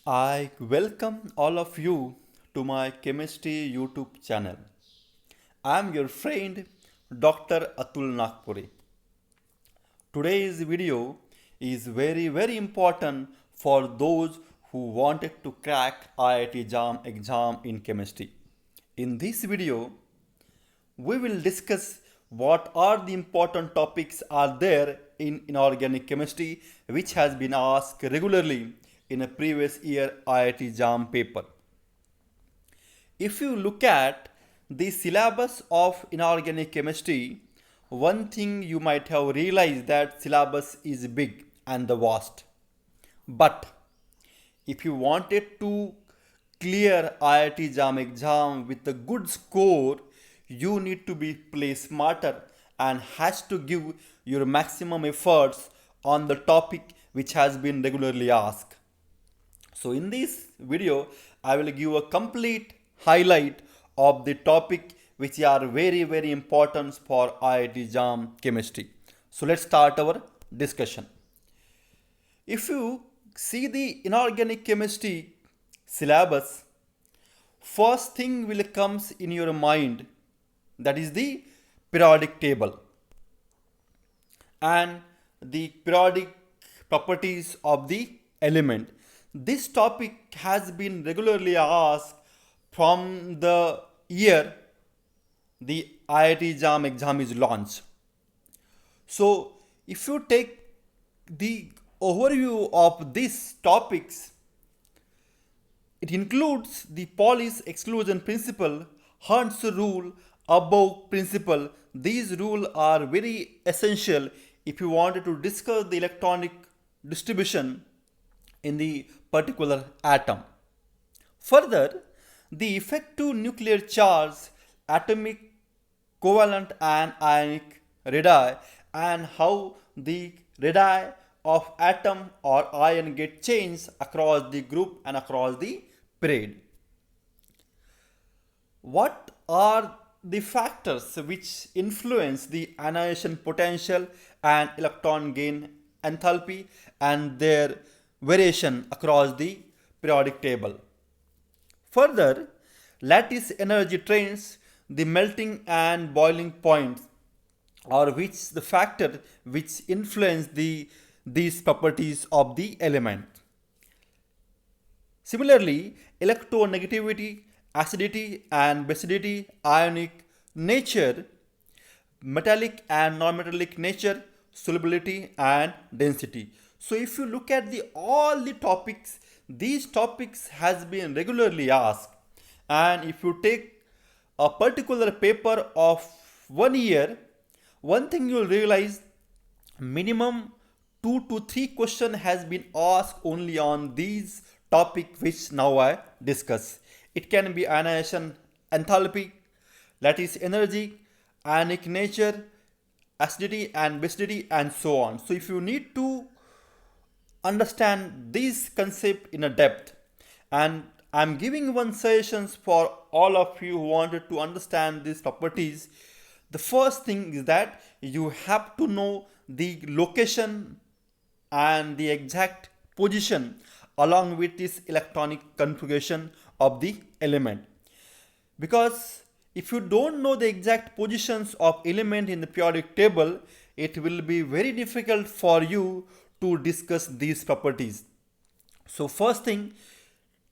I welcome all of you to my chemistry YouTube channel. I am your friend Dr. Atul Nagpuri. Today's video is very important for those who wanted to crack IIT-JAM exam in chemistry. In this video, we will discuss what are the important topics are there in inorganic chemistry which has been asked regularly in a previous year IIT-JAM paper. If you look at the syllabus of inorganic chemistry, one thing you might have realized that syllabus is big and vast. But if you wanted to clear IIT-JAM exam with a good score, you need to be play smarter and has to give your maximum efforts on the topic which has been regularly asked. So in this video, I will give a complete highlight of the topic which are very important for IIT-JAM chemistry. So let's start our discussion. If you see the inorganic chemistry syllabus, first thing will comes in your mind, that is the periodic table and the periodic properties of the element. This topic has been regularly asked from the year the IIT-JAM exam is launched. So if you take the overview of these topics, it includes the Pauli's exclusion principle, Hunt's rule, above principle. These rules are very essential if you wanted to discuss the electronic distribution in the particular atom. Further, the effective nuclear charge, atomic, covalent and ionic radii, and how the radii of atom or ion get changed across the group and across the period. What are the factors which influence the annihilation potential and electron gain enthalpy and their variation across the periodic table? Further, lattice energy trends, the melting and boiling points, or which the factor which influence these properties of the element. Similarly, electronegativity, acidity and basicity, ionic nature, metallic and non-metallic nature, solubility and density. So if you look at all the topics, these topics has been regularly asked, and if you take a particular paper of 1 year, one thing you will realize, minimum 2 to 3 question has been asked only on these topic which now I discuss. It can be annihilation enthalpy, lattice energy, ionic nature, acidity and basicity and so on. So if you need to understand this concept in a depth, and I'm giving one suggestions for all of you who wanted to understand these properties. The first thing is that you have to know the location and the exact position along with this electronic configuration of the element, because if you don't know the exact positions of element in the periodic table, it will be very difficult for you to discuss these properties. So first thing,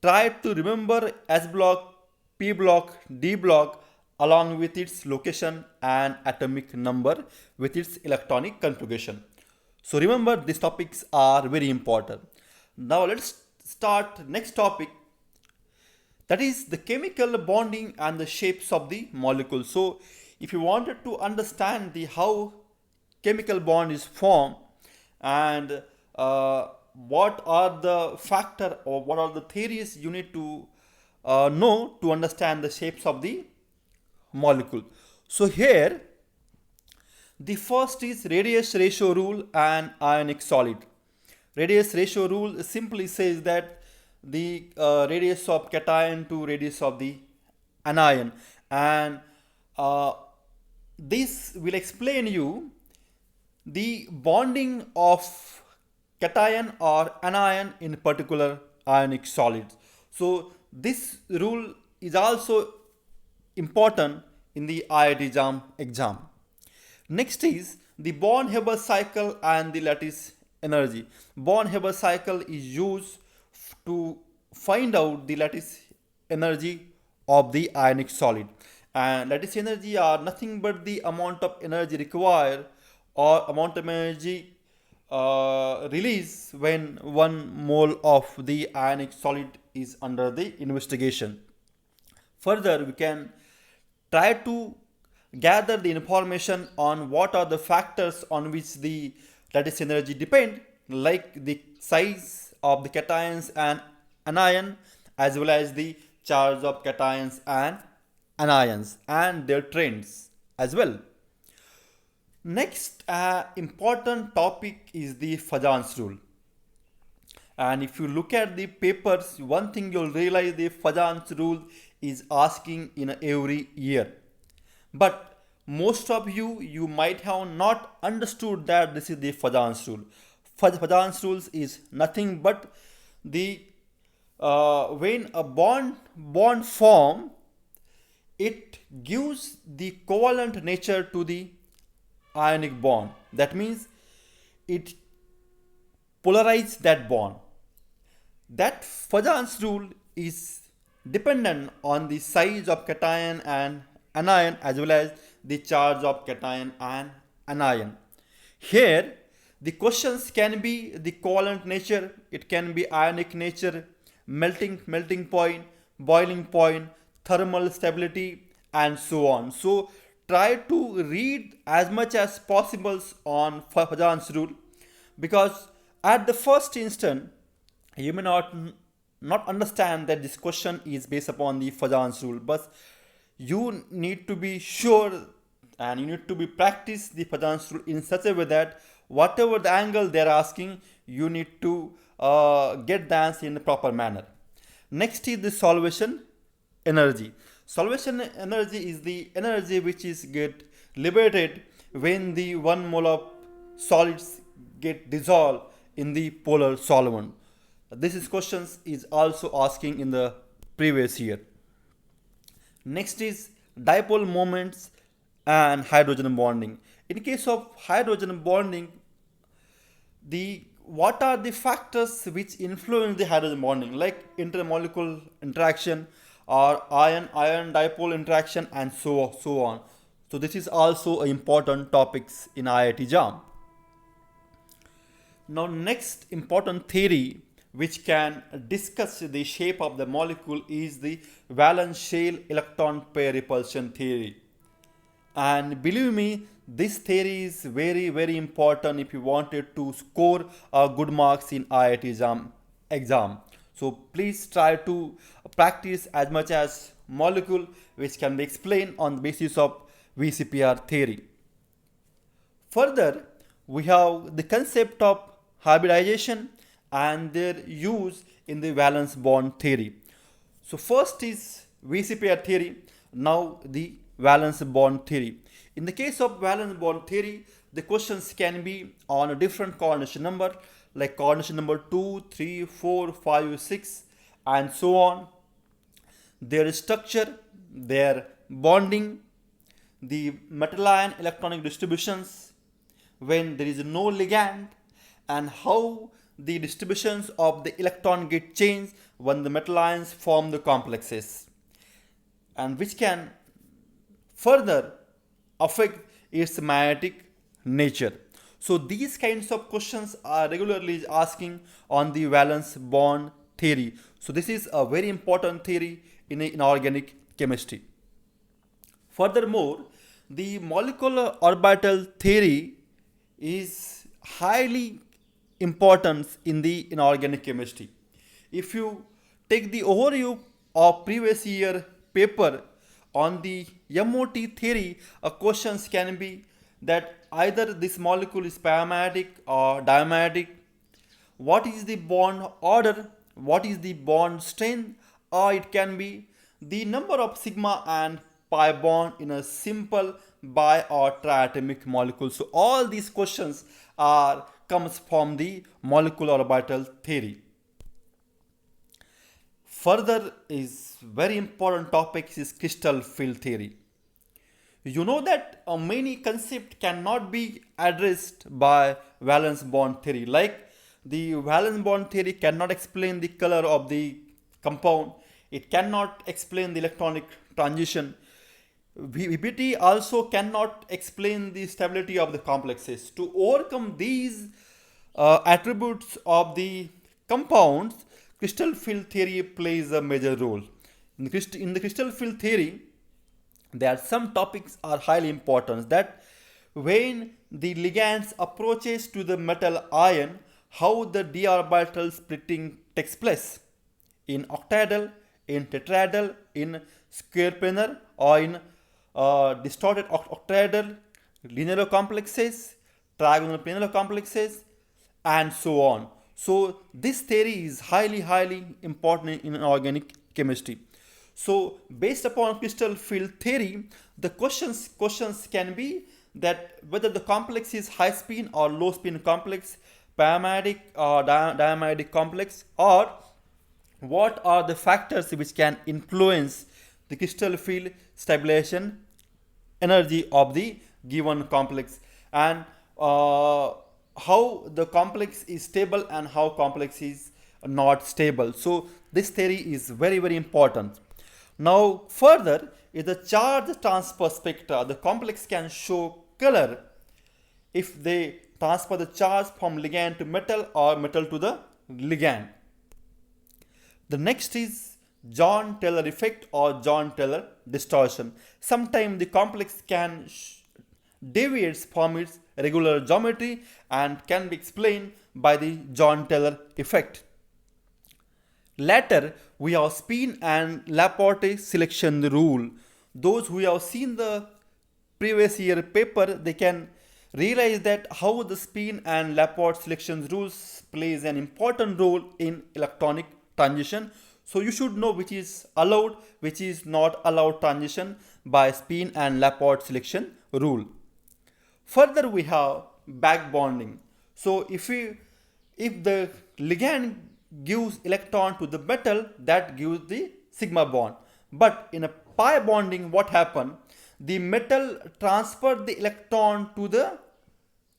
try to remember S block, P block, D block along with its location and atomic number with its electronic configuration. So remember, these topics are very important. Now let's start next topic, that is the chemical bonding and the shapes of the molecule. So if you wanted to understand the how chemical bond is formed and what are the factor or what are the theories you need to know to understand the shapes of the molecule. So here the first is radius ratio rule and ionic solid. Radius ratio rule simply says that the radius of cation to radius of the anion, and this will explain you the bonding of cation or anion in particular ionic solids. So this rule is also important in the IIT-JAM exam. Next is the Born-Haber cycle and the lattice energy. Born-Haber cycle is used to find out the lattice energy of the ionic solid. And lattice energy are nothing but the amount of energy required or amount of energy released when 1 mole of the ionic solid is under the investigation. Further, we can try to gather the information on what are the factors on which the lattice energy depend, like the size of the cations and anion, as well as the charge of cations and anions and their trends as well. Next important topic is the Fajans rule. And if you look at the papers, one thing you'll realize the Fajans rule is asking in every year. But most of you might have not understood that this is the Fajans rule. Fajans rules is nothing but the when a bond form, it gives the covalent nature to the ionic bond. That means it polarizes that bond. That Fajans rule is dependent on the size of cation and anion as well as the charge of cation and anion. Here, the questions can be the covalent nature, it can be ionic nature, melting point, boiling point, thermal stability, and so on. So try to read as much as possible on Fajans rule, because at the first instant you may not understand that this question is based upon the Fajans rule, but you need to be sure and you need to be practice the Fajans rule in such a way that whatever the angle they are asking, you need to get the answer in a proper manner. Next is the solvation energy. Solvation energy is the energy which is get liberated when the 1 mole of solids get dissolved in the polar solvent. This questions is also asking in the previous year. Next is dipole moments and hydrogen bonding. In case of hydrogen bonding, what are the factors which influence the hydrogen bonding, like intermolecular interaction or ion dipole interaction and so on. So this is also important topics in IIT-JAM. Now next important theory which can discuss the shape of the molecule is the valence shell electron pair repulsion theory. And believe me, this theory is very important if you wanted to score good marks in IIT-JAM exam. So please try to practice as much as molecule which can be explained on the basis of VCPR theory. Further, we have the concept of hybridization and their use in the valence bond theory. So first is VCPR theory, now the valence bond theory. In the case of valence bond theory, the questions can be on a different coordination number, like coordination number 2, 3, 4, 5, 6, and so on. Their structure, their bonding, the metal ion electronic distributions when there is no ligand, and how the distributions of the electron get changed when the metal ions form the complexes, and which can further affect its magnetic nature. So these kinds of questions are regularly asking on the valence bond theory. So this is a very important theory in inorganic chemistry. Furthermore, the molecular orbital theory is highly important in the inorganic chemistry. If you take the overview of previous year paper on the MOT theory, questions can be that either this molecule is paramagnetic or diamagnetic, what is the bond order, what is the bond strength, or it can be the number of sigma and pi bond in a simple bi or triatomic molecule. So all these questions comes from the molecular orbital theory. Further is very important topic is crystal field theory. You know that many concepts cannot be addressed by valence bond theory. Like the valence bond theory cannot explain the color of the compound. It cannot explain the electronic transition. VBT also cannot explain the stability of the complexes. To overcome these attributes of the compounds, crystal field theory plays a major role. In the crystal field theory, there are some topics are highly important, that when the ligands approaches to the metal ion, how the d orbital splitting takes place in octahedral, in tetrahedral, in square planar, or in distorted octahedral, linear complexes, trigonal planar complexes, and so on. So this theory is highly important in organic chemistry. So based upon crystal field theory, the questions can be that whether the complex is high spin or low spin complex, pyamidic or diamidic complex, or what are the factors which can influence the crystal field stabilization energy of the given complex, and how the complex is stable and how complex is not stable. So this theory is very important. Now further is the charge transfer spectra. The complex can show color if they transfer the charge from ligand to metal or metal to the ligand. The next is John Taylor effect or John Taylor distortion. Sometimes the complex can deviates from its regular geometry and can be explained by the John Taylor effect. Later, we have spin and Laporte selection rule. Those who have seen the previous year paper, they can realize that how the spin and Laporte selection rules plays an important role in electronic transition. So you should know which is allowed, which is not allowed transition by spin and Laporte selection rule. Further, we have back bonding. So if the ligand gives electron to the metal, that gives the sigma bond. But in a pi bonding, what happened? The metal transferred the electron to the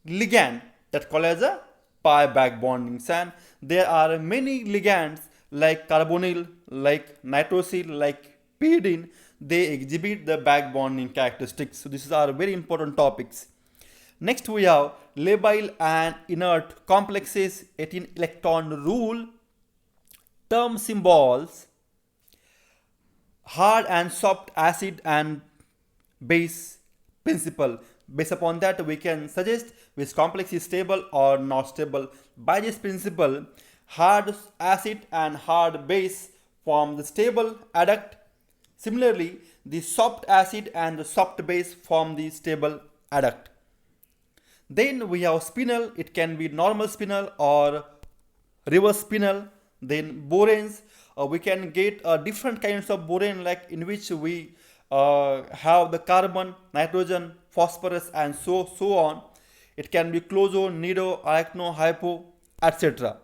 ligand, that called as a pi back bondings. And there are many ligands like carbonyl, like nitrosyl, like pyridine. They exhibit the back bonding characteristics. So these are very important topics. Next we have labile and inert complexes, 18 electron rule, term symbols, hard and soft acid and base principle. Based upon that, we can suggest which complex is stable or not stable. By this principle, hard acid and hard base form the stable adduct. Similarly, the soft acid and the soft base form the stable adduct. Then we have spinel. It can be normal spinel or reverse spinel. Then boranes. We can get different kinds of borane, like in which we have the carbon, nitrogen, phosphorus, and so on. It can be closo, nido, arachno, hypo, etc.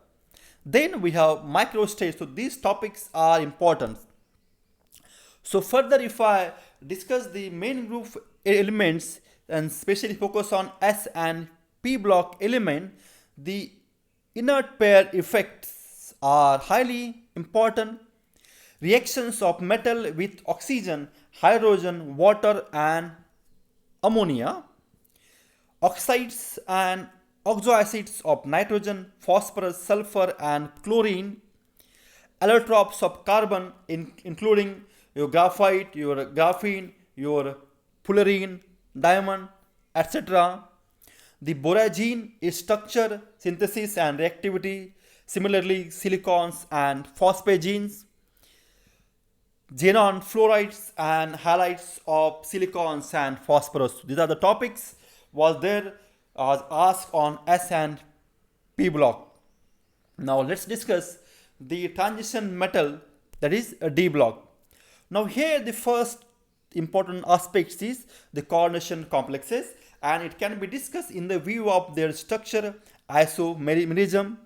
Then we have microstates. So these topics are important. So further, if I discuss the main group elements and especially focus on S and P block element, the inert pair effects are highly important. Reactions of metal with oxygen, hydrogen, water and ammonia, oxides and oxoacids of nitrogen, phosphorus, sulfur and chlorine, allotropes of carbon including your graphite, your graphene, your fullerene, diamond, etc. The boragine is structure, synthesis and reactivity. Similarly, silicons and phosphagenes, xenon fluorides and halides of silicons and phosphorus. These are the topics was there as asked on S and P block. Now let's discuss the transition metal, that is a D block. Now here the first important aspect is the coordination complexes, and it can be discussed in the view of their structure, isomerism,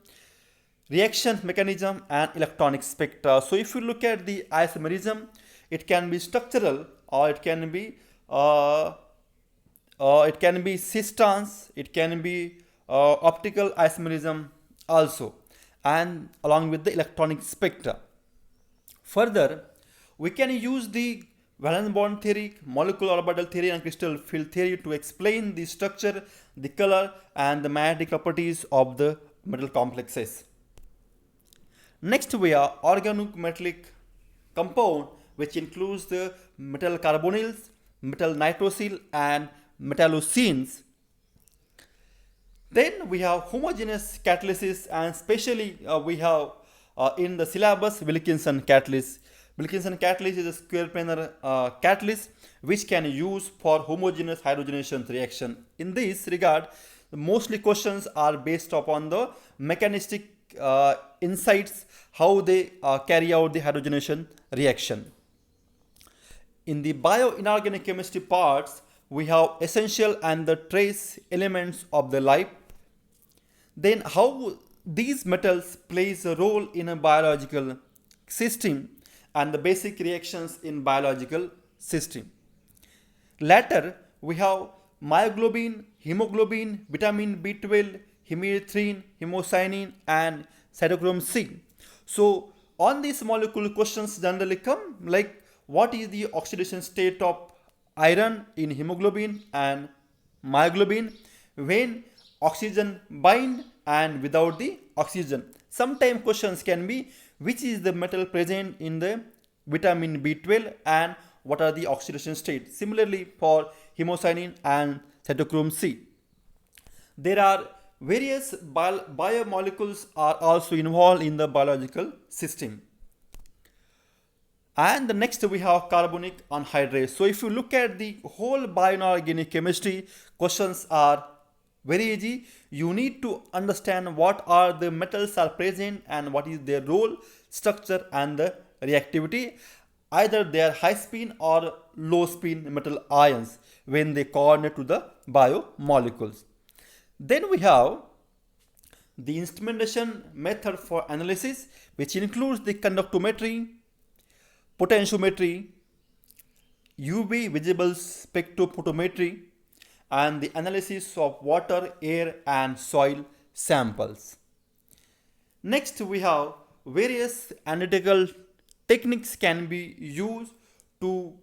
reaction mechanism and electronic spectra. So if you look at the isomerism, it can be structural or it can be cis-trans, it can be optical isomerism also, and along with the electronic spectra. Further, we can use the valence bond theory, molecular orbital theory, and crystal field theory to explain the structure, the color, and the magnetic properties of the metal complexes. Next, we have organometallic compound, which includes the metal carbonyls, metal nitrosyl, and metallocenes. Then we have homogeneous catalysis, and especially we have in the syllabus Wilkinson catalyst. Wilkinson catalyst is a square planar catalyst which can use for homogeneous hydrogenation reaction. In this regard, mostly questions are based upon the mechanistic insights, how they carry out the hydrogenation reaction. In the bio-inorganic chemistry parts, we have essential and the trace elements of the life. Then how these metals plays a role in a biological system and the basic reactions in biological system. Later, we have myoglobin, hemoglobin, vitamin B12, hemerythrin, hemocyanin, and cytochrome C. So on these molecule, questions generally come like what is the oxidation state of iron in hemoglobin and myoglobin when oxygen bind and without the oxygen. Sometimes questions can be which is the metal present in the vitamin B12 and what are the oxidation states. Similarly for hemocyanin and cytochrome C. There are various biomolecules are also involved in the biological system. And the next we have carbonic anhydrase. So if you look at the whole bioinorganic chemistry, questions are very easy. You need to understand what are the metals are present and what is their role, structure, and the reactivity. Either they are high spin or low spin metal ions when they coordinate to the biomolecules. Then we have the instrumentation method for analysis, which includes the conductometry, potentiometry, UV visible spectrophotometry, and the analysis of water, air, and soil samples. Next, we have various analytical techniques can be used to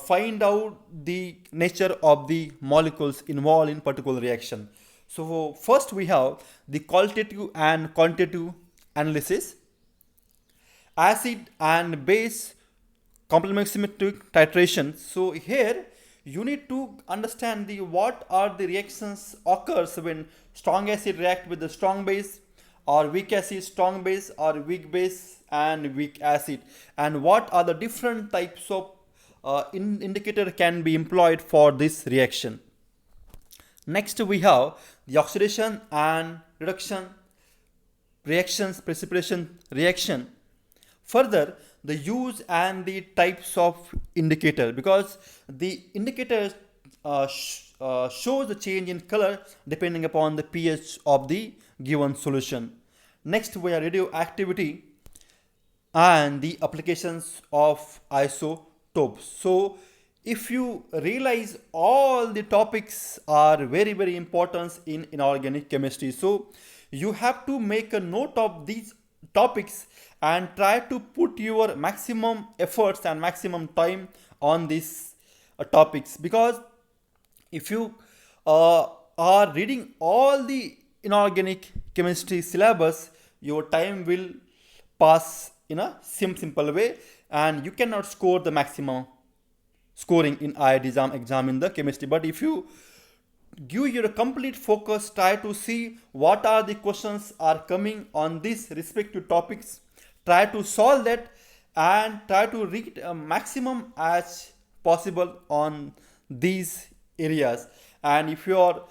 find out the nature of the molecules involved in particular reaction. So first we have the qualitative and quantitative analysis, acid and base complementary titration. So here you need to understand the what are the reactions occurs when strong acid react with the strong base, or weak acid strong base, or weak base and weak acid, and what are the different types of indicator can be employed for this reaction. Next we have the oxidation and reduction reactions, precipitation reaction. Further, the use and the types of indicator, because the indicator shows the change in color depending upon the pH of the given solution. Next we have radioactivity and the applications of isotopes. So if you realize all the topics are very important in inorganic chemistry, so you have to make a note of these topics and try to put your maximum efforts and maximum time on these topics, because if you are reading all the inorganic chemistry syllabus, your time will pass in a simple way and you cannot score the maximum scoring in IIT-JAM exam in the chemistry. But if you give your complete focus, try to see what are the questions are coming on these respective topics, try to solve that and try to read a maximum as possible on these areas. And if you are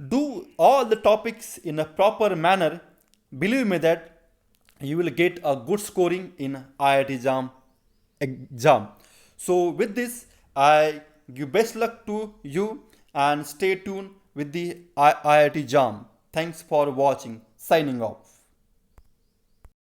do all the topics in a proper manner, believe me that you will get a good scoring in IIT-JAM exam. So with this, I give best luck to you and stay tuned with the IIT-JAM. Thanks for watching. Signing off.